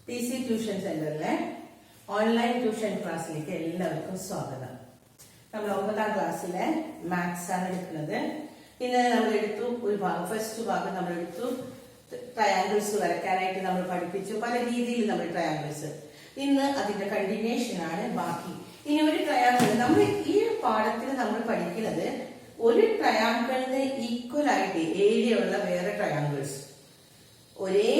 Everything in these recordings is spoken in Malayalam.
TC ട്യൂഷൻ സെന്ററിലെ ഓൺലൈൻ ട്യൂഷൻ ക്ലാസ്സിലേക്ക് എല്ലാവർക്കും സ്വാഗതം. നമ്മൾ 9ാം ക്ലാസ്സിലെ മാത്സ് ആണ് എടുക്കുന്നത്. ഇന്നലെ നമ്മൾ എടുത്തു ഒരു ഭാഗം, ഫസ്റ്റ് ഭാഗം നമ്മൾ എടുത്തു ട്രയാങ്കിൾസ് വരയ്ക്കാനായിട്ട് നമ്മൾ പഠിപ്പിച്ചു. പല രീതിയിൽ നമ്മൾ ട്രയാങ്കിൾസ്. ഇന്ന് അതിന്റെ കണ്ടിന്യൂഷൻ ആണ് ബാക്കി. ഇനി ഒരു ട്രയാങ്കിൾ നമ്മൾ ഈ പാഠത്തിൽ നമ്മൾ പഠിക്കുന്നത് ഒരു ട്രയാങ്കിളിന് ഈക്വൽ ആയിട്ട് ഏരിയ ഉള്ള വേറെ ട്രയാങ്കിൾസ്. ഒരേ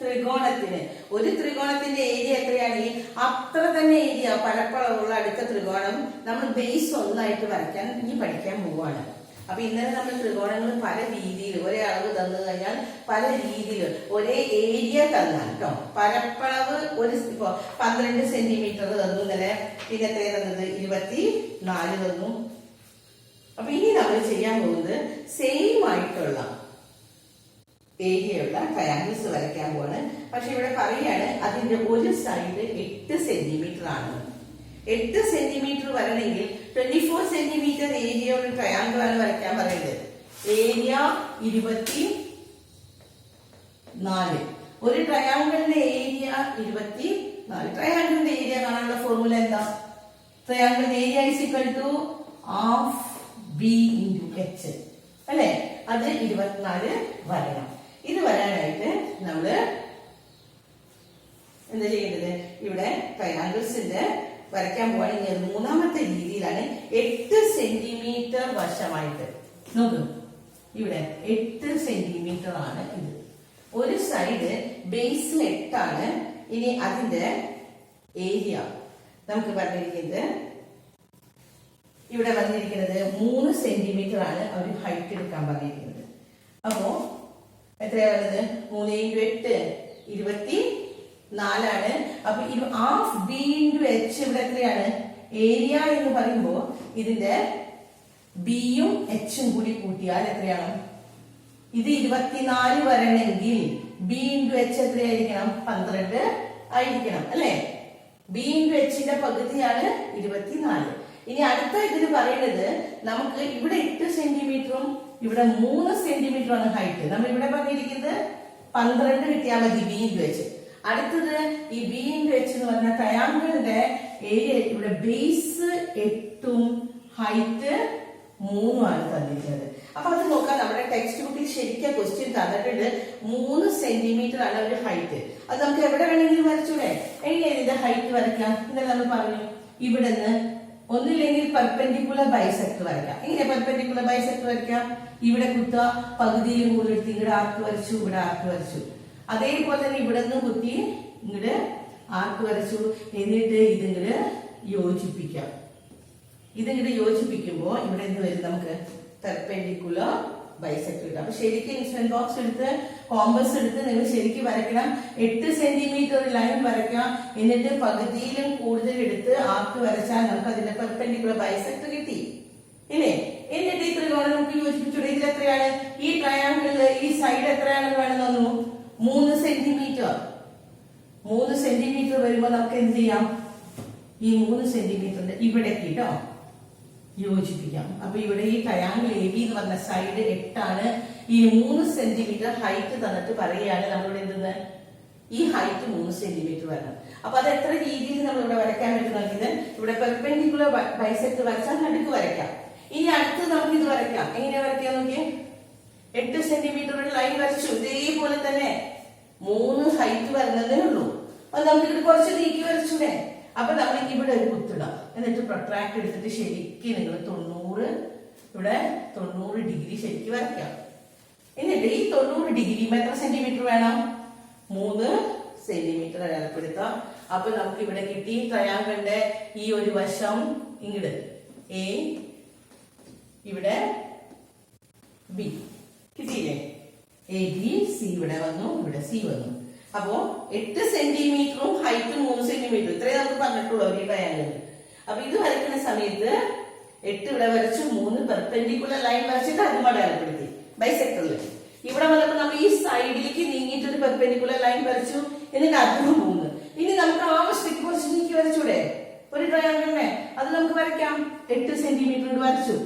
ത്രികോണത്തിന് ഒരു ത്രികോണത്തിന്റെ ഏരിയ എത്രയാണ്? അത്ര തന്നെ ഏരിയ പരപ്പളവുള്ള അടുത്ത ത്രികോണം നമ്മൾ ബേസ് ഒന്നായിട്ട് വരയ്ക്കാൻ ഇനി പഠിക്കാൻ പോവാണ്. അപ്പൊ ഇന്നലെ നമ്മൾ ത്രികോണങ്ങൾ പല രീതിയിൽ ഒരേ അളവ് തന്നു കഴിഞ്ഞാൽ പല രീതിയിൽ ഒരേ ഏരിയ തന്നാൽ കേട്ടോ, പരപ്പളവ് ഒരു ഇപ്പൊ 12 സെന്റിമീറ്റർ തന്നു ഇന്നലെ. പിന്നെ എത്ര തന്നത്? 24 തന്നു. അപ്പൊ ഇനി നമ്മൾ ചെയ്യാൻ പോകുന്നത് സെയിം ആയിട്ടുള്ള ഏരിയയുള്ള ട്രയാങ്കിൾസ് വരയ്ക്കാൻ പോവാണ്. പക്ഷെ ഇവിടെ പറയാണ് അതിന്റെ ഒരു സൈഡ് 8 സെന്റിമീറ്റർ ആണ്. 8 സെന്റിമീറ്റർ വരണമെങ്കിൽ 24 സെന്റിമീറ്റർ ഏരിയ ഉള്ള ട്രയാങ്കിൾ ആണ് വരയ്ക്കാൻ പറയുന്നത്. ഏരിയ 24. ഒരു ട്രയാങ്കിളിന്റെ ഏരിയ 24. ട്രയാങ്കിളിന്റെ ഏരിയ കാണാനുള്ള ഫോർമുല എന്താ? ട്രയാങ്കിളിന്റെ area is equal to half B into H അല്ലെ? അത് 24 വരണം. ഇത് വരാനായിട്ട് നമ്മള് എന്താ ചെയ്യേണ്ടത്? ഇവിടെ ട്രയാങ്കിൾസിന്റെ വരയ്ക്കാൻ പോവാണെങ്കിൽ മൂന്നാമത്തെ രീതിയിലാണ് 8 സെന്റിമീറ്റർ വശമായിട്ട്. നോക്കൂ, ഇവിടെ 8 സെന്റിമീറ്റർ ആണ് ഇത്. ഒരു സൈഡ് ബേസ് 8 ആണ്. ഇനി അതിന്റെ ഏരിയ നമുക്ക് പറഞ്ഞിരിക്കുന്നത് ഇവിടെ വന്നിരിക്കുന്നത് 3 സെന്റിമീറ്റർ ആണ് അവർ ഹൈറ്റ് എടുക്കാൻ പറഞ്ഞിരിക്കുന്നത്. അപ്പോ എത്രയാ വരുന്നത്? 3 × 8 24 ആണ്. അപ്പൊ ഹാഫ് ബി ഇൻറ്റു എച്ച് ഇവിടെ എത്രയാണ്? ഏരിയ എന്ന് പറയുമ്പോ ഇതിന്റെ ബിയും എച്ചും കൂടി കൂട്ടിയാൽ എത്രയാണ്? ഇത് 24 വരണമെങ്കിൽ ബി ഇൻറ്റു എച്ച് എത്രയായിരിക്കണം? 12 ആയിരിക്കണം അല്ലെ? ബി ഇൻറ്റു എച്ചിന്റെ പകുതിയാണ് 24. ഇനി അടുത്ത ഇതിന് പറയുന്നത് നമുക്ക് ഇവിടെ 8 സെന്റിമീറ്ററും ഇവിടെ 3 സെന്റിമീറ്റർ ആണ് ഹൈറ്റ്. നമ്മൾ ഇവിടെ പറഞ്ഞിരിക്കുന്നത് 12 കിട്ടിയാൽ മതി ബി ഇൻറ്റു എച്ച്. അടുത്തത് ഈ ബി ഇൻറ്റു എച്ച് എന്ന് പറഞ്ഞ ട്രയാങ്കിളിന്റെ ഏരിയ ഇവിടെ ബേസ് 8ഉം ഹൈറ്റ് 3ഉം ആണ് തന്നിരിക്കുന്നത്. അപ്പൊ അത് നോക്കാം. നമ്മുടെ ടെക്സ്റ്റ് ബുക്കിൽ ശരിക്കും ക്വസ്റ്റ്യൻ തന്നിട്ടുണ്ട് 3 സെന്റിമീറ്റർ ആണ് ഒരു ഹൈറ്റ്. അത് നമുക്ക് എവിടെ വേണമെങ്കിലും വരച്ചൂടെ? എങ്ങനെ ഇതിന്റെ ഹൈറ്റ് വരയ്ക്കാം? ഇന്നലെ നമ്മൾ പറഞ്ഞു ഇവിടെ നിന്ന് ഒന്നില്ലെങ്കിൽ പെർപെൻഡിക്കുലർ ബൈസെക്ടർ വരയ്ക്കാം. എങ്ങനെ പെർപെൻഡിക്കുലർ ബൈസെക്ടർ വരയ്ക്കാം? ഇവിടെ കുത്തുക, പകുതിയിലും കൂടി എടുത്ത് ഇവിടെ ആർക്ക് വരച്ചു, ഇവിടെ ആർക്ക് വരച്ചു. അതേപോലെ തന്നെ ഇവിടെ നിന്ന് കുത്തി ഇങ്ങോട്ട് ആർക്ക് വരച്ചു. എന്നിട്ട് ഇതിങ്ങോട്ട് യോജിപ്പിക്കാം. ഇതിങ്ങോട്ട് യോജിപ്പിക്കുമ്പോ ഇവിടെ എന്ത് വരും? നമുക്ക് പെർപെൻഡിക്കുലർ ബൈസെക്ടർ കിട്ടും. അപ്പൊ ശരിക്കും ഇൻസ്ട്രുമെന്റ് ബോക്സ് എടുത്ത് കോമ്പസ് എടുത്ത് നിങ്ങൾ ശരിക്കും വരയ്ക്കണം. 8 സെന്റിമീറ്റർ ലൈൻ വരയ്ക്കാം. എന്നിട്ട് പകുതിയിലും കൂടുതൽ എടുത്ത് ആർക്ക് വരച്ചാൽ നമുക്ക് അതിന്റെ പെർപെൻഡിക്കുലർ ബൈസെക്ടർ കിട്ടി ഇല്ലേ? എന്നിട്ട് ഈ ത്രികോണം നമുക്ക് യോജിപ്പിച്ചൂടെ? ഇതിൽ എത്രയാണ്? ഈ ട്രയാങ്കിളില് ഈ സൈഡ് എത്രയാണെന്ന് വേണം തോന്നുന്നു? 3 സെന്റിമീറ്റർ. 3 സെന്റിമീറ്റർ വരുമ്പോ നമുക്ക് എന്ത് ചെയ്യാം? ഈ 3 സെന്റിമീറ്ററിന്റെ ഇവിടെ കേട്ടോ യോജിപ്പിക്കാം. അപ്പൊ ഇവിടെ ഈ ട്രയാങ്കിൾ എ ബി എന്ന് പറഞ്ഞ സൈഡ് 8 ആണ്. ഈ 3 സെന്റിമീറ്റർ ഹൈറ്റ് തന്നിട്ട് പറയുകയാണ് നമ്മളിവിടെ എന്തെന്ന്? ഈ ഹൈറ്റ് 3 സെന്റിമീറ്റർ വരണം. അപ്പൊ അത് എത്ര രീതിയിൽ നമ്മൾ ഇവിടെ വരയ്ക്കാൻ പറ്റുന്നത്? ഇവിടെ പെർപെൻഡിക്കുലർ ബൈസെക്ടർ വരച്ചാൽ നടുക്ക് വരയ്ക്കാം. ഇനി അടുത്ത് നമുക്ക് ഇത് വരയ്ക്കാം. എങ്ങനെ വരയ്ക്കാം നോക്കിയേ? 8 സെന്റിമീറ്റർ ഒരു ലൈൻ വരച്ചു. ഇതേപോലെ തന്നെ 3 ഹൈറ്റ് വരുന്നതേ ഉള്ളൂ. അത് നമുക്ക് ഇത് കുറച്ച് നീക്കി വരച്ചൂടെ? അപ്പൊ നമ്മൾ ഇവിടെ ഒരു കുത്തിടാം. എന്നിട്ട് പ്രൊട്രാക്ട് എടുത്തിട്ട് ശരിക്കും നിങ്ങൾ 90 ഇവിടെ 90 ഡിഗ്രി ശരിക്കും വരയ്ക്കാം. എന്നിട്ട് ഈ 90 ഡിഗ്രി എത്ര സെന്റിമീറ്റർ വേണം? 3 സെന്റിമീറ്റർ അടയാളപ്പെടുത്താം. അപ്പൊ നമുക്ക് ഇവിടെ കിട്ടി ട്രയാങ്കിളിന്റെ ഈ ഒരു വശം ഇങ്ങോട്ട് എ, ഇവിടെ ബി കിട്ടിയില്ലേ? എ ബി സി ഇവിടെ വന്നു, ഇവിടെ സി വന്നു. അപ്പോ 8 സെന്റിമീറ്ററും ഹൈറ്റ് 3 സെന്റിമീറ്റർ ഇത്രേ നമുക്ക് പറഞ്ഞിട്ടുള്ളൂ ഒരു ട്രയാങ്കിളിൽ. അപ്പൊ ഇത് വരയ്ക്കുന്ന സമയത്ത് 8 ഇവിടെ വരച്ചു, 3 പെർപെൻഡിക്കുലർ ലൈൻ വരച്ചിട്ട് അതും അടയാളപ്പെടുത്തി ബൈസെക്ടറിൽ. ഇവിടെ വന്നപ്പോ നമ്മൾ ഈ സൈഡിലേക്ക് നീങ്ങിയിട്ട് ഒരു പെർപെൻഡിക്കുലർ ലൈൻ വരച്ചു. എന്നിട്ട് അതും 3. ഇനി നമുക്ക് ആവശ്യത്തേക്ക് കുറച്ച് നീക്കി വരച്ചൂടെ ഒരു ട്രയാങ്കിളിനെ? അത് നമുക്ക് വരയ്ക്കാം. 8 സെന്റിമീറ്റർ വരച്ചു.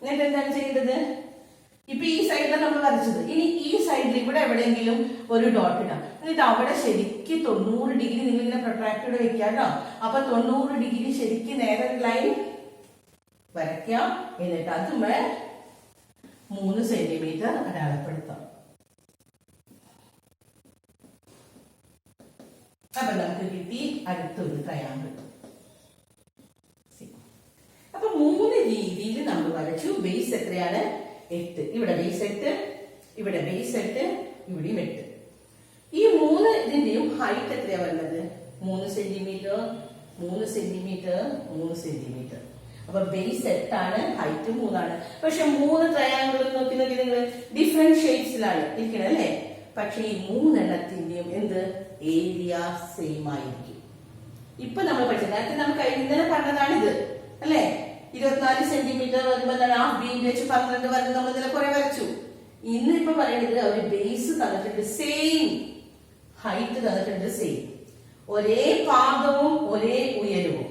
എന്നിട്ട് എന്താണ് ചെയ്യേണ്ടത്? ഇപ്പൊ ഈ സൈഡിലാണ് നമ്മൾ വരച്ചത്. ഇനി ഈ സൈഡിൽ ഇവിടെ എവിടെയെങ്കിലും ഒരു ഡോട്ട് ഇടാം. എന്നിട്ട് അവിടെ ശരിക്ക് 90 ഡിഗ്രി നിങ്ങൾ ഇങ്ങനെ പ്രൊട്രാക്ടഡ് വെക്കാം കേട്ടോ. അപ്പൊ 90 ഡിഗ്രി ശരിക്ക് നേരെ ലൈൻ വരയ്ക്കാം. എന്നിട്ട് അതുമേ 3 സെന്റിമീറ്റർ അടയാളപ്പെടുത്താം. അപ്പൊ നമുക്ക് കിട്ടി അടുത്തൊരു ട്രയാങ്കിൾ. അപ്പൊ 3 രീതിയിൽ നമ്മൾ വരച്ചു. ബേസ് എത്രയാണ്? 8. ഇവിടെ ബേസ് 8, ഇവിടെ ബേസ് 8, ഇവിടെയും 8. ഈ 3 ഇതിന്റെയും ഹൈറ്റ് എത്രയാ വരുന്നത്? 3 സെന്റിമീറ്റർ, 3 സെന്റിമീറ്റർ, 3 സെന്റിമീറ്റർ. അപ്പൊ ബേസ് 8 ആണ്, ഹൈറ്റ് 3 ആണ്. പക്ഷെ 3 ട്രയാങ്കിൾ നോക്കി നിങ്ങൾ ഡിഫറെന്റ് ഷേപ്സിലാണ് ഇരിക്കുന്നത് അല്ലെ? പക്ഷെ ഈ 3 എണ്ണത്തിന്റെയും എന്ത് ഏരിയ സെയിം ആയിരിക്കും. ഇപ്പൊ നമ്മൾ പഠിച്ചത് നേരത്തെ നമുക്ക് ഇന്നലെ പറഞ്ഞതാണിത് അല്ലെ? 24 സെന്റിമീറ്റർ വരുമ്പോ ഹാഫ് ബീം വെച്ച് 12 വരുന്ന നമ്മൾ ഇതിനെ കുറെ വരച്ചു. ഇന്ന് ഇപ്പൊ പറയുന്നത് അവര് ബേസ് തന്നിട്ടുണ്ട്, സെയിം ഹൈറ്റ് തന്നിട്ടുണ്ട്, സെയിം ഒരേ പാദവും ഒരേ ഉയരവും.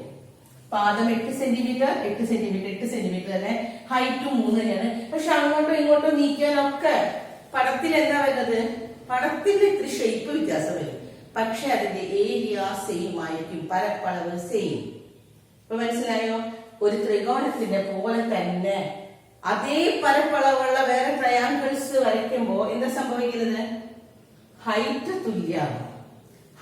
പാദം 8 സെന്റിമീറ്റർ, 8 സെന്റിമീറ്റർ, 8 സെന്റിമീറ്റർ തന്നെ, ഹൈറ്റും 3 തന്നെയാണ്. പക്ഷെ അങ്ങോട്ടോ ഇങ്ങോട്ടോ നീക്കിയാലൊക്കെ പടത്തിൽ എന്താ വരുന്നത്? പടത്തിന്റെ ഇത്തിരി ഷേപ്പ് വ്യത്യാസം വരും. പക്ഷെ അതിന്റെ ഏരിയ സെയിം ആയിരിക്കും, പരപ്പളവ് സെയിം. ഇപ്പൊ മനസ്സിലായോ? ഒരു ത്രികോണത്തിന്റെ പോലെ തന്നെ അതേ പരപ്പളവുള്ള വേറെ ട്രയാങ്കിൾസ് വരയ്ക്കുമ്പോ എന്താ സംഭവിക്കുന്നത്? ഹൈറ്റ് തുല്യമാണ്.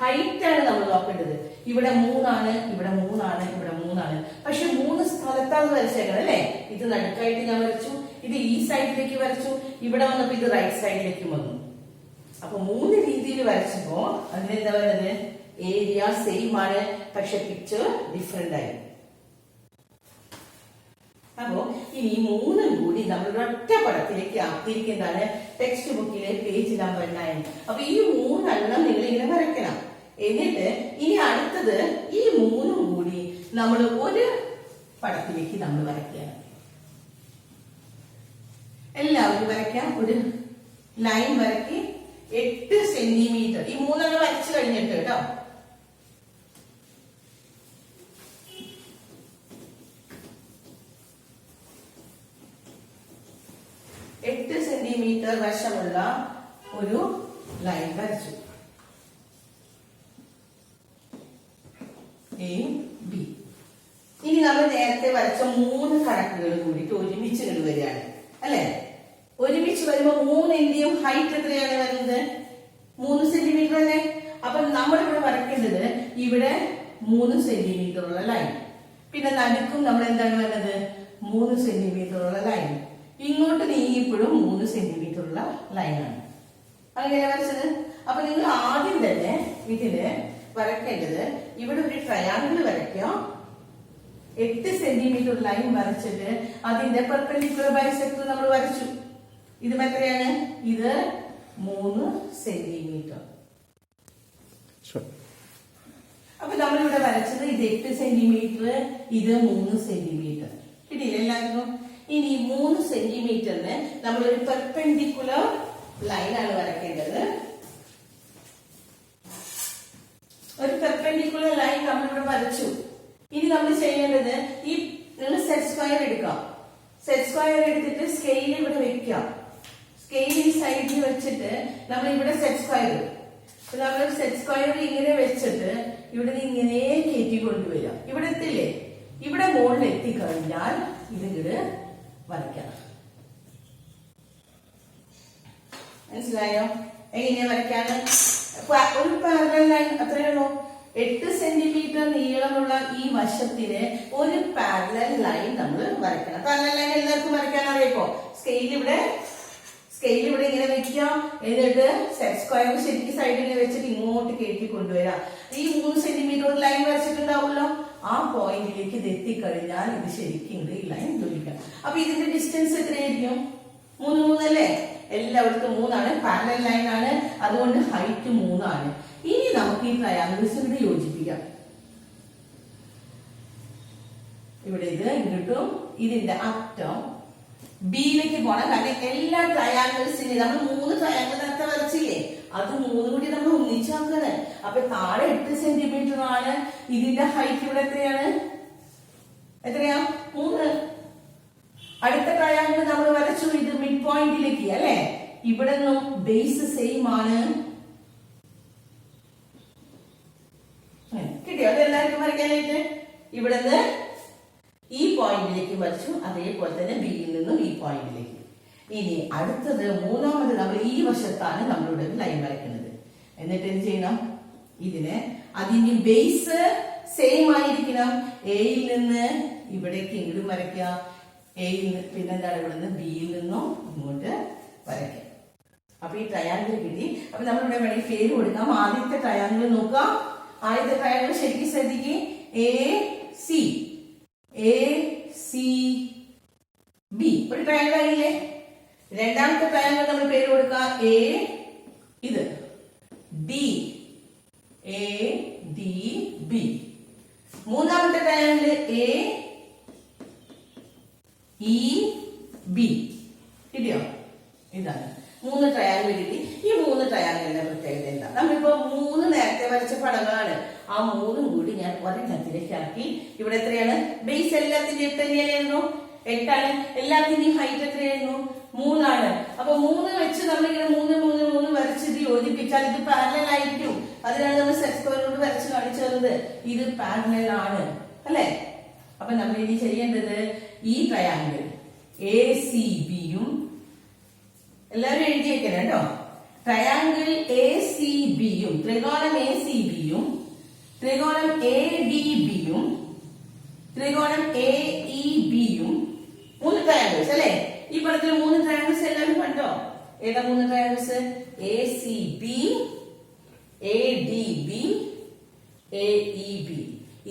ഹൈറ്റ് ആണ് നമ്മൾ നോക്കേണ്ടത്. ഇവിടെ 3 ആണ്, ഇവിടെ 3 ആണ്, ഇവിടെ 3 ആണ്. പക്ഷെ 3 സ്ഥലത്താണ് വരച്ചേക്കണം അല്ലെ? ഇത് നടുക്കായിട്ട് ഞാൻ വരച്ചു, ഇത് ഈ സൈഡിലേക്ക് വരച്ചു, ഇവിടെ വന്നപ്പോ ഇത് റൈറ്റ് സൈഡിലേക്ക് വന്നു. അപ്പൊ 3 രീതിയിൽ വരച്ചപ്പോ അതിനെന്താ പറയുന്നത്? ഏരിയ സെയിം ആണ്, പക്ഷെ പിക്ചർ ഡിഫറെന്റ് ആയി. അപ്പോ ഇനി 3 കൂടി നമ്മൾ ഒറ്റ പടത്തിലേക്ക് ആക്കിയിരിക്കുന്നതാണ് ടെക്സ്റ്റ് ബുക്കിലെ പേജ് നമ്പർ 9. അപ്പൊ ഈ 3 എണ്ണം നിങ്ങൾ ഇങ്ങനെ വരയ്ക്കണം. എന്നിട്ട് ഇനി അടുത്തത് ഈ 3 കൂടി നമ്മൾ ഒരു പടത്തിലേക്ക് നമ്മൾ വരയ്ക്കുകയാണ്. എല്ലാവരും വരയ്ക്കാം. ഒരു ലൈൻ വരയ്ക്ക് 8 സെന്റിമീറ്റർ. ഈ 3 എണ്ണം വരച്ചു കഴിഞ്ഞിട്ട് കേട്ടോ. സെന്റിമീറ്റർ വശമുള്ള ഒരു ലൈൻ വരച്ചു. A B. ഇനി നമ്മൾ നേരത്തെ വരച്ച 3 കണക്കുകൾ കൂടിയിട്ട് ഒരുമിച്ച് വരികയാണ് അല്ലെ? ഒരുമിച്ച് വരുമ്പോ 3ന്റെയും ഹൈറ്റ് എത്രയാണ് വരുന്നത്? 3 സെന്റിമീറ്റർ അല്ലേ? അപ്പൊ നമ്മൾ ഇവിടെ വരയ്ക്കേണ്ടത് ഇവിടെ 3 സെന്റിമീറ്റർ ഉള്ള ലൈൻ, പിന്നെ നടുക്കും നമ്മൾ എന്താണ് വരുന്നത്? 3 സെന്റിമീറ്റർ ഉള്ള ലൈൻ. ഇങ്ങോട്ട് നീങ്ങിയപ്പോഴും 3 സെന്റിമീറ്റർ ഉള്ള ലൈനാണ്. അങ്ങനെയാണ് വരച്ചത്. അപ്പൊ നിങ്ങൾ ആദ്യം തന്നെ ഇതില് വരയ്ക്കേണ്ടത് ഇവിടെ ഒരു ട്രയാങ്കിൾ വരയ്ക്കാം. 8 സെന്റിമീറ്റർ ലൈൻ വരച്ചിട്ട് അതിന്റെ പെർപെൻഡിക്കുലർ ബൈസെക്ടർ നമ്മൾ വരച്ചു. ഇത് എത്രയാണ്? ഇത് 3 സെന്റിമീറ്റർ. അപ്പൊ നമ്മളിവിടെ വരച്ചത് ഇത് 8 സെന്റിമീറ്റർ, ഇത് 3 സെന്റിമീറ്റർ. കിട്ടിയില്ല എല്ലാവർക്കും? ഇനി 3 സെന്റിമീറ്ററിന് നമ്മളൊരു പെർപെൻഡിക്കുലർ ലൈനാണ് വരയ്ക്കേണ്ടത്. ഒരു പെർപെൻഡിക്കുലർ ലൈൻ നമ്മളിവിടെ വരച്ചു. ഇനി നമ്മൾ ചെയ്യേണ്ടത് ഈ നിങ്ങൾ സെറ്റ് സ്ക്വയർ എടുക്കാം. സെറ്റ് സ്ക്വയർ എടുത്തിട്ട് സ്കെയിൽ ഇവിടെ വെക്കാം. സ്കെയിൽ ഈ സൈഡിൽ വെച്ചിട്ട് നമ്മൾ ഇവിടെ സെറ്റ് സ്ക്വയർ, നമ്മൾ സെറ്റ് സ്ക്വയർ ഇങ്ങനെ വെച്ചിട്ട് ഇവിടെ ഇങ്ങനെ കയറ്റി കൊണ്ടുവരാം. ഇവിടെ എത്തില്ലേ? ഇവിടെ മുകളിൽ എത്തിക്കഴിഞ്ഞാൽ ഇതിങ്ങട് വരയ്ക്കാം. മനസ്സിലായോ എങ്ങനെയാ വരയ്ക്കാണ്? ഒരു പാരലൽ ലൈൻ അത്രയുള്ളൂ. 8 സെന്റിമീറ്റർ നീളമുള്ള ഈ വശത്തിന് ഒരു പാരലൽ ലൈൻ നമ്മൾ വരയ്ക്കണം. പാരലൽ ലൈൻ എല്ലാവർക്കും വരയ്ക്കാൻ അറിയപ്പോ സ്കെയിൽ ഇവിടെ ഇങ്ങനെ വെക്കാം. എന്നിട്ട് സെറ്റ് സ്ക്വയർ ശരിക്കും സൈഡിൽ വെച്ചിട്ട് ഇങ്ങോട്ട് കയറ്റി കൊണ്ടുവരാം. ഈ 3 സെന്റിമീറ്റർ ലൈൻ വരച്ചിട്ടുണ്ടാവുമല്ലോ, ആ പോയിന്റിലേക്ക് ഇത് എത്തിക്കഴിഞ്ഞാൽ ഇത് ശരിക്കും ഈ ലൈൻ യോജിക്കാം. അപ്പൊ ഇതിന്റെ ഡിസ്റ്റൻസ് എത്രയായിരിക്കും? 3 അല്ലേ? എല്ലാവർക്കും 3 ആണ്. പാരലൽ ലൈൻ ആണ്, അതുകൊണ്ട് ഹൈറ്റ് 3 ആണ്. ഇനി നമുക്ക് ഈ ട്രയാങ്കിൾസ് ഇവിടെ യോജിപ്പിക്കാം. ഇവിടെ ഇത് ഇങ്ങോട്ടും ഇതിന്റെ അറ്റം ബിയിലേക്ക് പോണം. കാരണം എല്ലാ ട്രയാങ്കിൾസിനും നമ്മൾ 3 ട്രയാങ്കിൾ നേരത്തെ വരച്ചില്ലേ, അത് 3 കൂടി നമ്മൾ ഒന്നിച്ചാക്കുന്നത്. അപ്പൊ താഴെ 8 സെന്റിമീറ്റർ ആണ്. ഇതിന്റെ ഹൈറ്റ് ഇവിടെ എത്രയാണ്? 3. അടുത്ത ട്രയാങ്കിൾ നമ്മൾ വരച്ചു, ഇത് മിഡ് പോയിന്റിലേക്ക് അല്ലെ. ഇവിടെ നിന്നും ബേസ് സെയിം ആണ്. കിട്ടിയോ? അത് എല്ലാവർക്കും വരയ്ക്കാനായിട്ട് ഇവിടെ നിന്ന് ഈ പോയിന്റിലേക്ക് വരച്ചു, അതേപോലെ തന്നെ ബിയിൽ നിന്നും ഈ പോയിന്റിലേക്ക്. ഇനി അടുത്തത് മൂന്നാമത് നമ്മൾ ഈ വശത്താണ് നമ്മളിവിടെ ലൈൻ വരയ്ക്കുന്നത്. എന്നിട്ട് എന്ത് ചെയ്യണം? ഇതിന് അതിന്റെ ബേസ് സെയിം ആയിരിക്കണം. എയിൽ നിന്ന് ഇവിടേക്ക് ഇങ്ങോട്ടും വരയ്ക്കുക, എയിൽ നിന്ന് പിന്നെന്താണ് ഇവിടെ നിന്ന് ബിയിൽ നിന്നും ഇങ്ങോട്ട് വരയ്ക്കുക. അപ്പൊ ഈ ട്രയാങ്കിൾ കിട്ടി. അപ്പൊ നമ്മളിവിടെ വേണമെങ്കിൽ പേര് കൊടുക്കാം. ആദ്യത്തെ ട്രയാങ്കിൾ നോക്കാം. ആദ്യത്തെ ട്രയാങ്കിൾ ശരിക്കും ശ്രദ്ധിക്കുക. എ സി ബി ഒരു ട്രയാങ്കിൾ ആയില്ലേ. രണ്ടാമത്തെ ട്രയാങ്കിൾ നമ്മൾ പേര് കൊടുക്കുക എ, ഇത് ഡി, എ ഡി ബി. മൂന്നാമത്തെ ട്രയാങ്കിൾ എ ഇ ബി. കിട്ടിയോ? ഇതാണ് മൂന്ന് ട്രയാങ്കിൾ കിട്ടി. ഈ മൂന്ന് ട്രയാങ്കിളിന്റെ പ്രത്യേകത എന്താ? നമ്മളിപ്പോ മൂന്ന് നേരത്തെ വരച്ച പടങ്ങളാണ്. ആ മൂന്നും കൂടി ഞാൻ ഒരെണ്ണത്തിലേക്ക് ആക്കി. ഇവിടെ എത്രയാണ്? ബേസ് എല്ലാത്തിന്റെയും 8 തന്നെയായിരുന്നു, 8 എല്ലാത്തിന്റെയും ഹൈറ്റ് എത്രയായിരുന്നു? 3 ആണ്. അപ്പൊ 3 വെച്ച് നമ്മളിങ്ങനെ 3 3 3 വരച്ച് ഇത് യോജിപ്പിച്ചാൽ ഇത് പാരലൽ ആയിരിക്കും. അതിനാണ് നമ്മൾ സെറ്റ് സ്ക്വയർ കൊണ്ട് വരച്ച് കാണിച്ചത്. ഇത് പാരലൽ ആണ് അല്ലെ. അപ്പൊ നമ്മൾ ഇനി ചെയ്യേണ്ടത് ഈ ട്രയാങ്കിൾ എ സി ബിയും എല്ലാവരും എഴുതി വെക്കണം കേട്ടോ. ട്രയാങ്കിൾ എ സി ബിയും, ത്രികോണം എ സി ബിയും, ത്രികോണം എ ഡി ബിയും, ത്രികോണം എ ഇ ബിയും, 3 ട്രയാങ്കിൾസ് അല്ലെ. ഈ പടത്തിൽ 3 ട്രയാങ്കിൾസ് എല്ലാവരും കണ്ടോ? ഏതാ 3 triangles? A C B, A D B, A E B.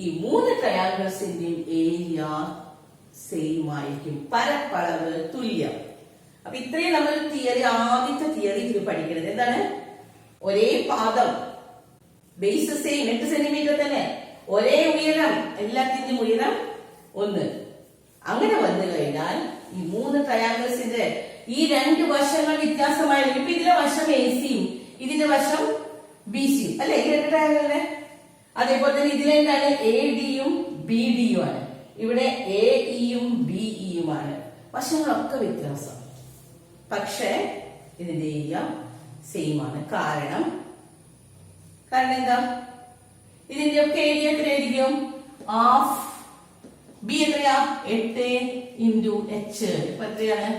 ഈ 3 ട്രയാങ്കിൾസിന്റെയും ഏരിയ സെയിം ആയിരിക്കും, പരപ്പളവ് തുല്യം. അപ്പൊ ഇത്രയും നമ്മൾ തിയറി, ആദ്യത്തെ തിയറി ഇത് പഠിക്കുന്നത് എന്താണ്? ഒരേ പാദം, ബേസ് സെയിം 8 സെന്റിമീറ്റർ തന്നെ, ഒരേ ഉയരം, എല്ലാത്തിന്റെയും ഉയരം 1. അങ്ങനെ വന്നു കഴിഞ്ഞാൽ ഈ 3 ട്രയാങ്കിൾസിന്റെ ഈ 2 വശങ്ങൾ വ്യത്യാസമായിരിക്കും. ഇപ്പൊ ഇതിലെ വശം എ സിയും ഇതിന്റെ വശം ബി സിയും അല്ലെ, ഈ 2 ട്രയാങ്കിളിലെ. അതേപോലെ തന്നെ ഇതിലെന്താണ്? എ ഡിയും ബി ഡിയും ആണ്. ഇവിടെ എ ഇയും ബി ഇയുമാണ്. വശങ്ങളൊക്കെ വ്യത്യാസം, പക്ഷെ ഇതിന്റെ ഏരിയ സെയിം ആണ്. കാരണം എന്താ? ഇതിന്റെ ഒക്കെ ഏരിയ എത്രയായിരിക്കും? ഹാഫ്. ബി എത്രയാ? 8 ഇൻറ്റു എച്ച്. ഇപ്പൊ എത്രയാണ്?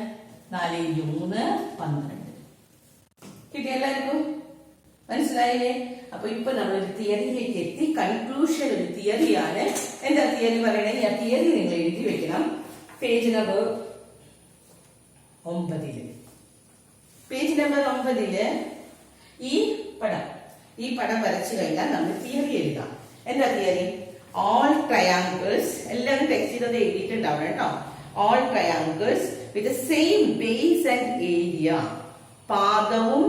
4 ഇൻറ്റു 3 12. കിട്ടിയ എല്ലാവർക്കും? മനസ്സിലായില്ലേ? അപ്പൊ ഇപ്പൊ നമ്മളൊരു തിയറിയിലേക്ക് എത്തി. കൺക്ലൂഷൻ ഒരു തിയറിയാണ്. എന്താ തിയറി പറയണേ? ആ തിയറി നിങ്ങൾ എഴുതി വെക്കണം. Page number 9. പേജ് നമ്പർ 9 ഈ പടം വരച്ചു കഴിഞ്ഞാൽ നമ്മൾ തിയറി എഴുതാം. എന്താ തിയറി? ഓൾ ട്രയാങ്കിൾസ്, എല്ലാവരും ടെക്സ്റ്റിൽ എഴുതിയിട്ടുണ്ടാവണം കേട്ടോ. All triangles with same base and area, പാദവും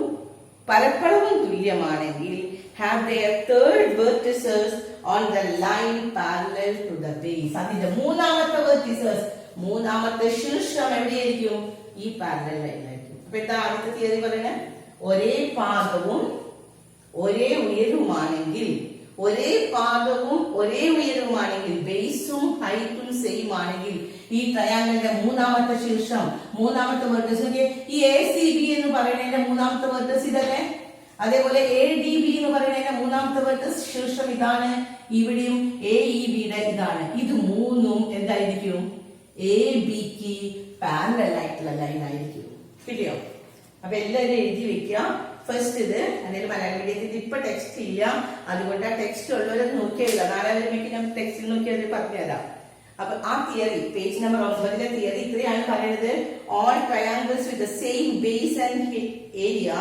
പരപ്പളവും തുല്യമാണെങ്കിൽ have their third vertices on the line parallel to the base. അതിന്റെ മൂന്നാമത്തെ vertices, മൂന്നാമത്തെ ശീർഷം എവിടെയായിരിക്കും? ഈ പാരലൽ ലൈനിലായിരിക്കും. അപ്പൊ എന്താ ആദ്യത്തെ തിയറി പറയുന്നത്? ഒരേ പാദവും ഒരേ ഉയരവുമാണെങ്കിൽ, ഒരേ പാദവും ഒരേ ഉയരവുമാണെങ്കിൽ, ബേസും ഹൈറ്റും സെയിം ആണെങ്കിൽ, ഈ ട്രയാങ്കിളിന്റെ മൂന്നാമത്തെ ശീർഷം, മൂന്നാമത്തെ വെർട്ടസ്, ഈ എ സി ബി എന്ന് പറയുന്നതിന്റെ മൂന്നാമത്തെ വെർട്ടസ് ഇതല്ലേ. അതേപോലെ എ ഡി ബി എന്ന് പറയുന്നതിന്റെ മൂന്നാമത്തെ വെർട്ടസ് ശീർഷം ഇതാണ്. ഇവിടെയും എ ഇ ബിയുടെ ഇതാണ്. ഇത് മൂന്നും എന്തായിരിക്കും? എ ബിക്ക് പാരലൽ ആയിട്ടുള്ള ലൈൻ ആയിരിക്കും. കിട്ടിയോ? അപ്പൊ എല്ലാവരും എഴുതി വെക്കുക. ഫസ്റ്റ് ഇത് എന്തെങ്കിലും മലയാളം മീഡിയത്തിൽ ഇപ്പൊ ടെക്സ്റ്റ് ഇല്ല, അതുകൊണ്ട് ആ ടെക്സ്റ്റ് ഉള്ളവരത് നോക്കിയല്ല. നാളെ വരുമ്പോഴേക്കും നമുക്ക് ടെക്സ്റ്റിൽ നോക്കിയത് പറഞ്ഞുതരാം. അപ്പൊ ആ തിയറി പേജ് നമ്പർ 9 തിയറി ഇത്രയാണ് പറയുന്നത്. All triangles with the same base and area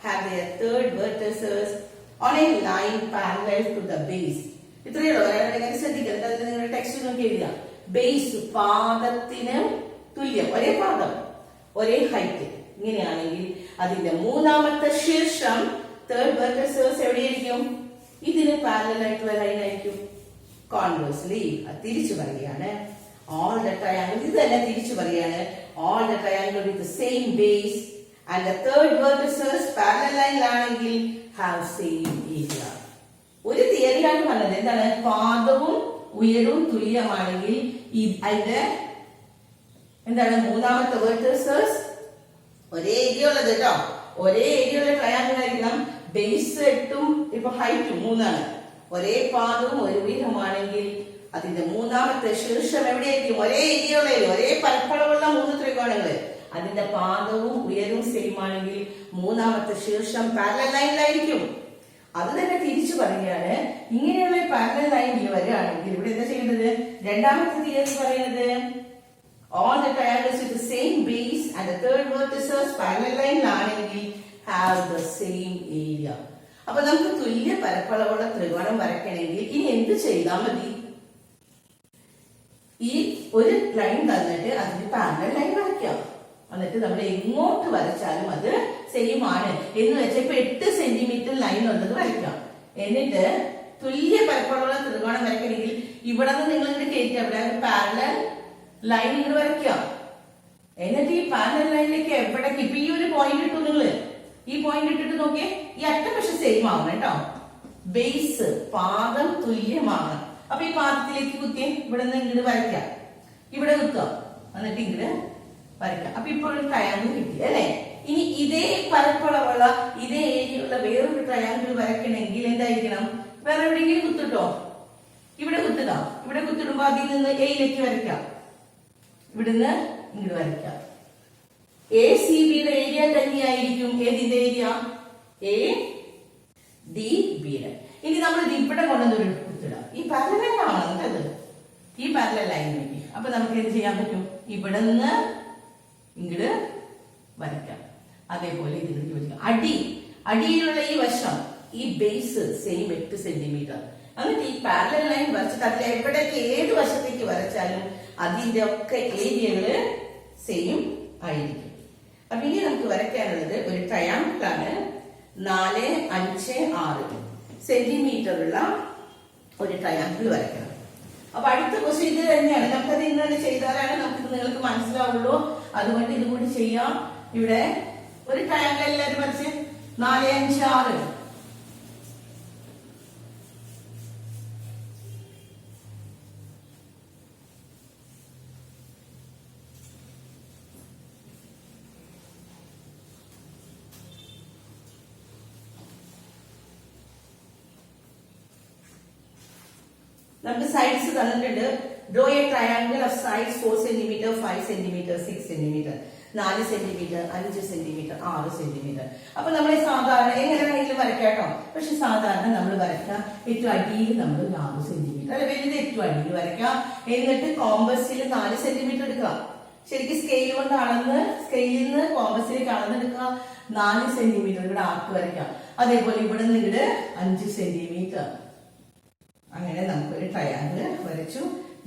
have their third vertices on a line parallel to the base. ഇത്രയുള്ളൂ. ശ്രദ്ധിക്കുക, നിങ്ങളുടെ ടെക്സ്റ്റ് നോക്കി എഴുതുക. ബേസ് പാദത്തിന് തുല്യം, ഒരേ പാദം ഒരേ ഹൈറ്റ് ഇങ്ങനെയാണെങ്കിൽ അതിന്റെ മൂന്നാമത്തെ ശീർഷം, തേർഡ് വെർട്ടിസസ് എവിടെയായിരിക്കും? ഇതിന് പാരലൽ ആയിട്ടുള്ള ലൈൻ ആയിരിക്കും. കോൺവേഴ്സ്ലി തിരിച്ചു പറയുകയാണ്. ഓൾ ദ ട്രയാങ്കിൾ, ഇത് തന്നെ തിരിച്ചു പറയുകയാണ്. All the triangle with same base and the third vertices parallel line ആണെങ്കിൽ have same area. ഒരു തിയറിയാണ് പറഞ്ഞത്. എന്താണ്? പാദവും ഉയരവും തുല്യമാണെങ്കിൽ അതിന്റെ എന്താണ് മൂന്നാമത്തെ വെർട്ടിസസ് ഒരേ ഏരിയ ഉള്ളത് കേട്ടോ. ഒരേ ഏരിയ ഉള്ള ട്രയാങ്കിൾ ആയിരിക്കണം. ബേസ് 8ഉം ഇപ്പൊ ഹൈറ്റും 3ആണ്. ഒരേ പാദവും ഒരു ഉയരമാണെങ്കിൽ അതിന്റെ മൂന്നാമത്തെ ശീർഷം എവിടെയായിരിക്കും? ഒരേ ഏരിയ ഉള്ള ഒരേ പരപ്പളവുള്ള 3 ത്രികോണങ്ങൾ അതിന്റെ പാദവും ഉയരവും സെയിം ആണെങ്കിൽ മൂന്നാമത്തെ ശീർഷം പാരലൽ ലൈനിലായിരിക്കും. അത് തന്നെ തിരിച്ചു പറയുകയാണ്. ഇങ്ങനെയുള്ള പാരലൽ ലൈനിൽ വരികയാണെങ്കിൽ ഇവിടെ എന്താ ചെയ്യുന്നത്? രണ്ടാമത്തെ തിയറി പറയുന്നത് all the triangles with the same base and the third vertices parallel line ആണെങ്കിൽ have the same area. അപ്പൊ നമുക്ക് തുല്യ പരപ്പളവുള്ള ത്രികോണം വരയ്ക്കണമെങ്കിൽ ഇനി എന്ത് ചെയ്താൽ മതി? ഈ ഒരു ലൈൻ തന്നിട്ട് അതിന് പാരലൽ ലൈൻ വരയ്ക്കാം. എന്നിട്ട് നമ്മൾ എങ്ങോട്ട് വരച്ചാലും അത് സെയിം ആണ് എന്ന് വെച്ചാൽ ഇപ്പൊ 8 സെന്റിമീറ്റർ ലൈൻ ഉള്ളത് വരയ്ക്കാം. എന്നിട്ട് തുല്യ പരപ്പളവുള്ള ത്രികോണം വരയ്ക്കണമെങ്കിൽ ഇവിടെ നിന്ന് നിങ്ങൾ ഇങ്ങോട്ട് കയറ്റി അവിടെ പാരലൽ ലൈൻ ഇങ്ങോട്ട് വരയ്ക്കാം. എന്നിട്ട് ഈ പാരലൽ ലൈനിലേക്ക് എവിടേക്ക് ഇപ്പൊ ഈ ഒരു പോയിന്റ് ഇട്ടു, നിങ്ങള് ഈ പോയിന്റ് ഇട്ടിട്ട് നോക്കിയേ, ഈ അറ്റം പക്ഷെ സെയിം ആവണം കേട്ടോ. ബേസ് പാദം തുല്യമാണ്. അപ്പൊ ഈ പാദത്തിലേക്ക് കുത്തിയേ ഇവിടെ നിന്ന് ഇങ്ങോട്ട് വരയ്ക്കാം. ഇവിടെ കുത്താം, എന്നിട്ട് ഇങ്ങോട്ട് വരയ്ക്കാം. അപ്പൊ ഇപ്പോൾ ഒരു ട്രയാങ്കിൾ കിട്ടി അല്ലെ? ഇനി ഇതേ പരപ്പളവുള്ള ഇതേ ഏരിയ ഉള്ള വേറൊരു ട്രയാങ്കിൾ വരയ്ക്കണമെങ്കിൽ എന്തായിരിക്കണം? വേറെ എവിടെയെങ്കിലും കുത്തിട്ടോ, ഇവിടെ കുത്തുക. ഇവിടെ കുത്തിടുമ്പോ അതിൽ നിന്ന് എയിലേക്ക് വരയ്ക്കാം, ഇവിടുന്ന് ഇങ്ങോട്ട് വരയ്ക്കാം. എ സി ബിയുടെ ഏരിയ തന്നെയായിരിക്കും ഏതിന്റെ ഏരിയ? എ ഡി ബിയുടെ. ഇനി നമ്മൾ ഇത് ഇവിടെ കൊണ്ടുവന്നൊരു കുത്തിടാം. ഈ പാരലൽ ലൈൻ ആണ് കേട്ടത്, ഈ പാരലൽ ലൈനിലേക്ക്. അപ്പൊ നമുക്ക് എന്ത് ചെയ്യാൻ പറ്റും? ഇവിടെ നിന്ന് ഇങ്ങോട്ട് വരയ്ക്കാം. അതേപോലെ ഇതിലേക്ക് വരയ്ക്കാം. അടിയിലുള്ള ഈ വശം, ഈ ബേസ് സെയിം 8 സെന്റിമീറ്റർ. എന്നിട്ട് ഈ പാരലൽ ലൈൻ വരച്ചിട്ട് അതിൽ എവിടേക്ക് ഏത് വശത്തേക്ക് വരച്ചാലും അതിന്റെ ഒക്കെ ഏരിയകള് സെയിം ആയിരിക്കും. അപ്പൊ ഇനി നമുക്ക് വരയ്ക്കാനുള്ളത് ഒരു ട്രയാങ്കിൾ ആണ്. 4, 5, 6 സെന്റിമീറ്റർ ഉള്ള ഒരു ട്രയാങ്കിൾ വരയ്ക്കണം. അപ്പൊ അടുത്ത ക്വസ്റ്റ്യൻ ഇത് തന്നെയാണ്. നമുക്കത് ഇന്ന് തന്നെ ചെയ്താലാണ് നമുക്ക് നിങ്ങൾക്ക് മനസ്സിലാവുള്ളൂ. അതുകൊണ്ട് ഇത് കൂടി ചെയ്യാം. ഇവിടെ ഒരു ട്രയാങ്കിൾ എല്ലാവരും വരച്ച് 4, 5, 6. നമുക്ക് സൈഡ്സ് തന്നിട്ടുണ്ട്. Draw A triangle of sides 4 centimetre, 5 centimetre, 6 centimetre, 4 centimetre, 5 centimetre, 6 centimetre. അപ്പൊ നമ്മൾ സാധാരണ എങ്ങനെ വേണമെങ്കിലും വരയ്ക്കാട്ടോ. പക്ഷെ സാധാരണ നമ്മൾ വരയ്ക്കാം ഏറ്റവും അടിയിൽ നമ്മൾ 4 സെന്റിമീറ്റർ അല്ലെ വലുത് ഏറ്റവും അടിയിൽ വരയ്ക്കാം. എന്നിട്ട് കോമ്പസിൽ 4 സെന്റിമീറ്റർ എടുക്കാം. ശരിക്കും സ്കെയിൽ കൊണ്ട് അളന്ന് സ്കെയിലിൽ നിന്ന് കോമ്പസിലേക്ക് അളന്നെടുക്കുക. 4 സെന്റിമീറ്റർ ഇവിടെ ആർക്ക് വരയ്ക്കാം. അതേപോലെ ഇവിടെ നിന്ന് ഇവിടെ 5 സെന്റിമീറ്റർ. അങ്ങനെ നമുക്കൊരു ട്രയാങ്കിൾ വരച്ചു.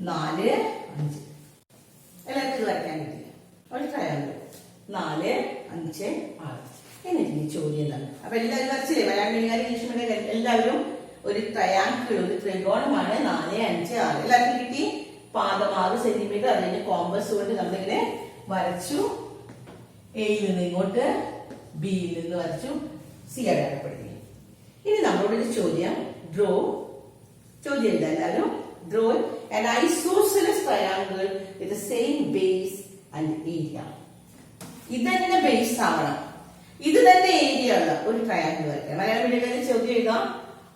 4, 5 എല്ലാവർക്കും ഇത് വരയ്ക്കാൻ കിട്ടില്ല. ഒരു ട്രയാങ്കിൾ 4, 5, 6. എന്നിട്ട് ഈ ചോദ്യം എന്താണ്? അപ്പൊ എല്ലാവരും വരച്ചില്ലേ? മലയാളം ഇംഗ്ലീഷ് മീഡിയം എല്ലാവരും ഒരു ട്രയാങ്കിൾ, ഒരു ത്രികോണമാണ് 4, 5, 6. എല്ലാവർക്കും കിട്ടി. പാദം 6 സെന്റിമീറ്റർ. അതിന്റെ കോമ്പസ് കൊണ്ട് നമ്മളിങ്ങനെ വരച്ചു. എയിൽ നിന്ന് ഇങ്ങോട്ട്, ബിയിൽ നിന്ന് വരച്ചു, സി അടയാളപ്പെടുത്തി. ഇനി നമ്മളോടൊരു ചോദ്യം, ചോദ്യം എന്താ എല്ലാവരും? Draw an isosceles triangle with the same base and area. ഇത് തന്നെ ബേസ് ആവണം, ഇത് തന്നെ ഏരിയ ഉള്ള ഒരു ട്രയാങ്കിൾ വരയ്ക്കണം. മലയാളം മീഡിയത്തിൽ ചോദ്യം എഴുതാം.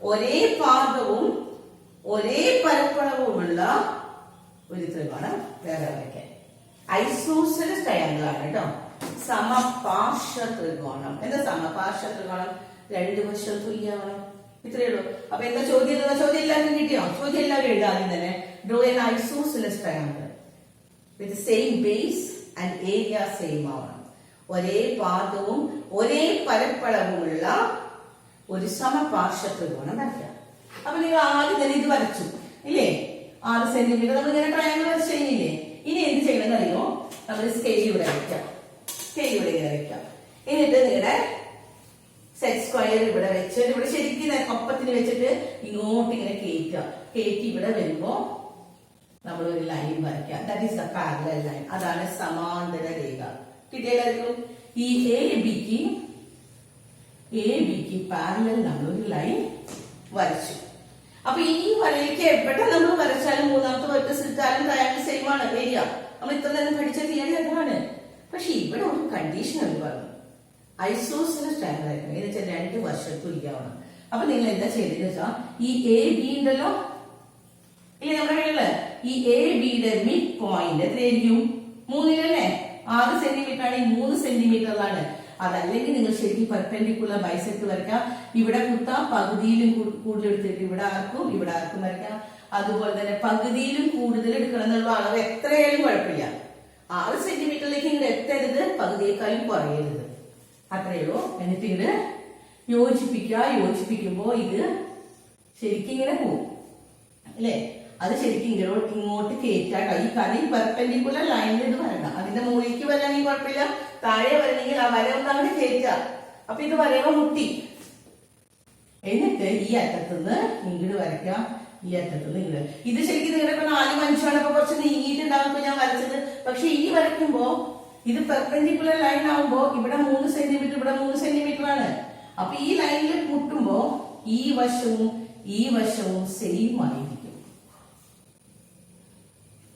ഒരേ പാദവും ഒരേ പരപ്പളവുമുള്ള ഒരു ത്രികോണം വേറെ വരയ്ക്കാൻ. ഐസോസെലസ് ട്രയാങ്കിൾ ആണ് കേട്ടോ. സമപാർശ്വ ത്രികോണം. എന്താ സമപാർശ്വ ത്രികോണം? 2 വശം തുല്യമാവണം. ഇത്രയേ ഉള്ളൂ. അപ്പൊ എന്താ ചോദ്യം? ചോദ്യം എല്ലാവർക്കും കിട്ടിയോ? ചോദ്യം എല്ലാവരും എഴുതാദ്യം തന്നെ. Draw N isosceles triangle with same base and area same ആവണം. ഒരേ പാദവും ഒരേ പരപ്പളവുമുള്ള ഒരു സമപാർശ്വ ത്രികോണം വരയ്ക്കാം. അപ്പൊ നിങ്ങൾ ആദ്യം തന്നെ ഇത് വരച്ചു ഇല്ലേ? 6 സെന്റിമീറ്റർ നമ്മൾ ഇങ്ങനെ ട്രയാങ്കിൾ വരച്ചു കഴിഞ്ഞില്ലേ? ഇനി എന്ത് ചെയ്യണമെന്ന് അറിയോ? നമ്മൾ സ്കെയിൽ ഇവിടെ വയ്ക്കാം. സ്കെയിൽ ഇവിടെ ഇങ്ങനെ വയ്ക്കാം. എന്നിട്ട് നിങ്ങളുടെ സെറ്റ് സ്ക്വയർ ഇവിടെ വെച്ചിട്ട് ഇവിടെ ശരിക്കും ഒപ്പത്തിന് വെച്ചിട്ട് ഇങ്ങോട്ട് ഇങ്ങനെ കയറ്റി ഇവിടെ വരുമ്പോ നമ്മൾ ഒരു ലൈൻ വരയ്ക്കാം. That is the parallel line. അതാണ് സമാന്തര രേഖ. കിട്ടിയാലും ഈ എ ബിക്ക് പാരലൽ നമ്മൾ ഒരു ലൈൻ വരച്ചു. അപ്പൊ ഈ വരയിലേക്ക് എവിടെ നമ്മൾ വരച്ചാലും മൂന്നാമത്തെ വെർട്ടിസ് ഇട്ടാലും ട്രയാങ്കിൾ സെയിം ആണ് ഏരിയ. നമ്മൾ ഇത്ര നേരം പഠിച്ച തിയറി അതാണ്. പക്ഷെ ഇവിടെ ഒരു കണ്ടീഷൻ അവർ പറഞ്ഞു, ഐസോസിലസ് ട്രയാങ്കിൾ ആയിരിക്കണം, എന്ന് വെച്ചാൽ 2 വശം തുല്യമാണ്. അപ്പൊ നിങ്ങൾ എന്താ ചെയ്തതെന്ന് വെച്ചാൽ ഈ എ ബി ഉണ്ടല്ലോ ഇല്ലേ നമ്മുടെ കയ്യില്, ഈ എ ബിയുടെ മിഡ് പോയിന്റ് എത്രയായിരിക്കും? 3 6 സെന്റിമീറ്റർ ആണ്, 3 സെന്റിമീറ്ററിലാണ്. അതല്ലെങ്കിൽ നിങ്ങൾ ശരിക്കും പെർപെൻഡിക്കുലർ ബൈസെക്ട് വരയ്ക്കാം. ഇവിടെ കുത്താം, പകുതിയിലും കൂടുതൽ എടുത്തിട്ട് ഇവിടെ ആർക്കും വരയ്ക്കാം. അതുപോലെ തന്നെ പകുതിയിലും കൂടുതൽ എടുക്കണം എന്നുള്ള അളവ് എത്രയായാലും കുഴപ്പമില്ല. 6 സെന്റിമീറ്ററിലേക്ക് ഇങ്ങനെ എത്തരുത്, പകുതിയേക്കാളും കുറയരുത്, അത്രയേ ഉള്ളൂ. എന്നിട്ട് ഇത് യോജിപ്പിക്കുമ്പോ ഇത് ശരിക്കും ഇങ്ങനെ പോകും അല്ലേ? അത് ശരിക്കും ഇങ്ങോട്ട് കയറ്റാട്ടോ. ഈ കളി പെർപെൻഡിക്കുലർ ലൈനിൽ ഇത് വരണം. അതിന്റെ മുകളിലേക്ക് വരാണെങ്കിൽ കുഴപ്പമില്ല, താഴെ വരണമെങ്കിൽ ആ വര ഒന്നാമത് കയറ്റാം. അപ്പൊ ഇത് വരവ മുട്ടി. എന്നിട്ട് ഈ അറ്റത്തുനിന്ന് ഇങ്ങോട്ട് വരയ്ക്കാം, ഈ അറ്റത്തുനിന്ന് ഇങ്ങോട്ട്. ഇത് ശരിക്കും നിങ്ങളുടെ ഇപ്പൊ 4 മനുഷ്യമാണ്, ഇപ്പൊ കുറച്ച് നീങ്ങിയിട്ടുണ്ടാകുമ്പോ ഞാൻ വരച്ചത്. പക്ഷെ ഈ വരയ്ക്കുമ്പോ ഇത് പെർപെൻഡിക്കുലർ ലൈൻ ആവുമ്പോ ഇവിടെ 3 സെന്റിമീറ്റർ, ഇവിടെ 3 സെന്റിമീറ്റർ ആണ്. അപ്പൊ ഈ ലൈനിൽ മുട്ടുമ്പോ ഈ വശവും സെയിം ആയിരിക്കും.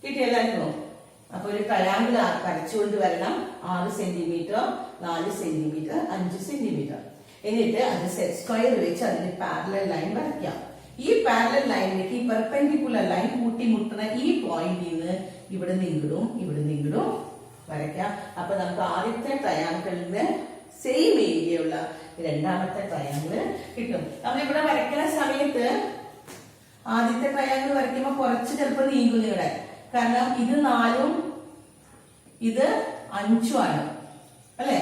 കിട്ടിയല്ലായിരുന്നോ? അപ്പൊ ഒരു ട്രയാങ്കിൾ വരച്ചുകൊണ്ട് വരണം. 6 സെന്റിമീറ്റർ, 4 സെന്റിമീറ്റർ, 5 സെന്റിമീറ്റർ. എന്നിട്ട് അത് സെറ്റ് സ്ക്വയർ വെച്ച് അതിന് പാരലൽ ലൈൻ വരയ്ക്കാം. ഈ പാരലൽ ലൈനിലേക്ക് ഈ പെർപെൻഡിക്കുലർ ലൈൻ കൂട്ടിമുട്ടുന്ന ഈ പോയിന്റിൽ നിന്ന് ഇവിടെ നിങ്ങിടും വരയ്ക്കാം. അപ്പൊ നമുക്ക് ആദ്യത്തെ ട്രയാങ്കിളിന്റെ സെയിം ഏരിയ ഉള്ള രണ്ടാമത്തെ ട്രയാങ്കിൾ കിട്ടും. നമ്മളിവിടെ വരയ്ക്കുന്ന സമയത്ത് ആദ്യത്തെ ട്രയാങ്കിൾ വരയ്ക്കുമ്പോൾ കുറച്ച് ചിലപ്പോൾ നീങ്ങും നിങ്ങളുടെ, കാരണം ഇത് 4ഉം ഇത് 5ഉം ആണ് അല്ലെ?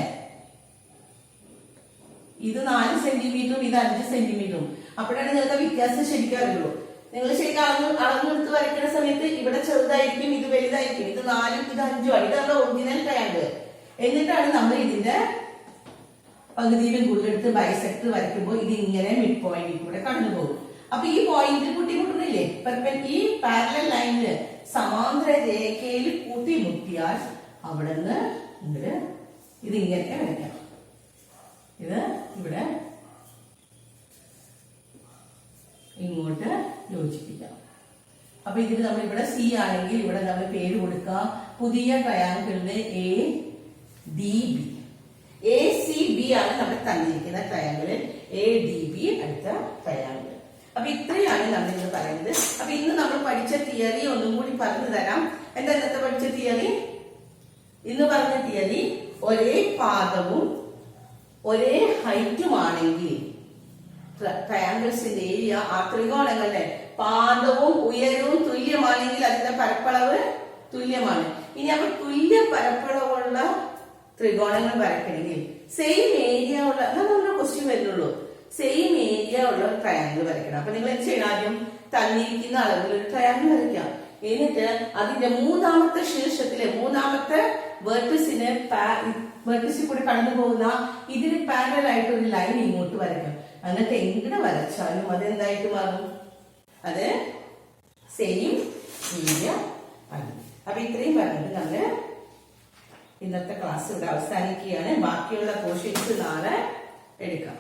ഇത് 4 സെന്റിമീറ്ററും ഇത് 5 സെന്റിമീറ്ററും. അപ്പോഴാണ് നിങ്ങൾക്ക് വ്യത്യാസം ശരിക്കും അറിയുള്ളൂ. നിങ്ങൾ ശരിക്കും അളന്നെടുത്ത് വരയ്ക്കുന്ന സമയത്ത് ഇവിടെ ചെറുതായിരിക്കും, ഇത് വലുതായിരിക്കും. ഇത് 4ഉം ഇത് 5ഉം ആണ്. ഇതാണ് ഒറിജിനൽ ട്രയാങ്കിൾ. എന്നിട്ടാണ് നമ്മൾ ഇതിന്റെ പകുതിയിലും കൂടുതലെടുത്ത് ബൈസെക്ട് വരയ്ക്കുമ്പോൾ ഇത് ഇങ്ങനെ മിഡ് പോയിന്റിൽ കൂടെ കടന്നു പോകും. അപ്പൊ ഈ പോയിന്റിൽ കൂട്ടിമുട്ടുന്നില്ലേ? ഈ പാരലൽ ലൈനില് സമാന്തര രേഖയിൽ കൂട്ടിമുട്ടിയാൽ അവിടെ നിന്ന് ഇത് ഇങ്ങനെ വരയ്ക്കാം. ഇത് ഇവിടെ ഇങ്ങോട്ട് യോജിപ്പിക്കാം. അപ്പൊ ഇതിന് നമ്മൾ ഇവിടെ സി ആണെങ്കിൽ ഇവിടെ നമ്മൾ പേര് കൊടുക്കാം. പുതിയ ട്രയാങ്കിളിന് A D B, A C B ആണ് നമ്മൾ തന്നിരിക്കുന്ന ട്രയാങ്കിള്. എ ഡി ബി അടുത്ത ട്രയാങ്കിൾ. അപ്പൊ ഇത്രയാണ് നമ്മൾ ഇന്ന് പറയുന്നത്. അപ്പൊ ഇന്ന് നമ്മൾ പഠിച്ച തിയറി ഒന്നും കൂടി പറഞ്ഞു തരാം. എന്താ ഇന്നത്തെ പഠിച്ച തിയറി? ഇന്ന് പറഞ്ഞ തിയറി, ഒരേ പാദവും ഒരേ ഹൈറ്റുമാണെങ്കിൽ ട്രയാങ്കിൾസിന്റെ ഏരിയ, ആ ത്രികോണങ്ങളുടെ പാദവും ഉയരവും തുല്യമാണെങ്കിൽ അതിന്റെ പരപ്പളവ് തുല്യമാണ്. ഇനി അപ്പൊ തുല്യ പരപ്പളവുള്ള ത്രികോണങ്ങൾ വരയ്ക്കണമെങ്കിൽ സെയിം ഏരിയ ഉള്ള, അതാണ് നമ്മുടെ ക്വസ്റ്റ്യൻ വരുന്നുള്ളൂ, സെയിം ഏരിയ ഉള്ള ട്രയാങ്കിൾ വരയ്ക്കണം. അപ്പൊ നിങ്ങൾ എന്ത് ചെയ്യണം? ആദ്യം തന്നിരിക്കുന്ന അളവിൽ ഒരു ട്രയാങ്കിൾ വരയ്ക്കാം. എന്നിട്ട് അതിന്റെ മൂന്നാമത്തെ ശീർഷത്തിലെ മൂന്നാമത്തെ വെർട്ടിസിൽ കൂടി കടന്നു പോകുന്ന ഇതിന് പാരലൽ ആയിട്ട് ഒരു ലൈൻ ഇങ്ങോട്ട് വരയ്ക്കാം. എന്നിട്ട് എങ്ങനെ വരച്ചാലും അതെന്തായിട്ട് മാറും? അത് സെയിം ഏരിയ ആണ്. അപ്പൊ ഇത്രയും പറഞ്ഞിട്ട് നമ്മള് ഇന്നത്തെ ക്ലാസ് ഇവിടെ അവസാനിക്കുകയാണ്. ബാക്കിയുള്ള പോർഷൻസ് നാളെ എടുക്കാം.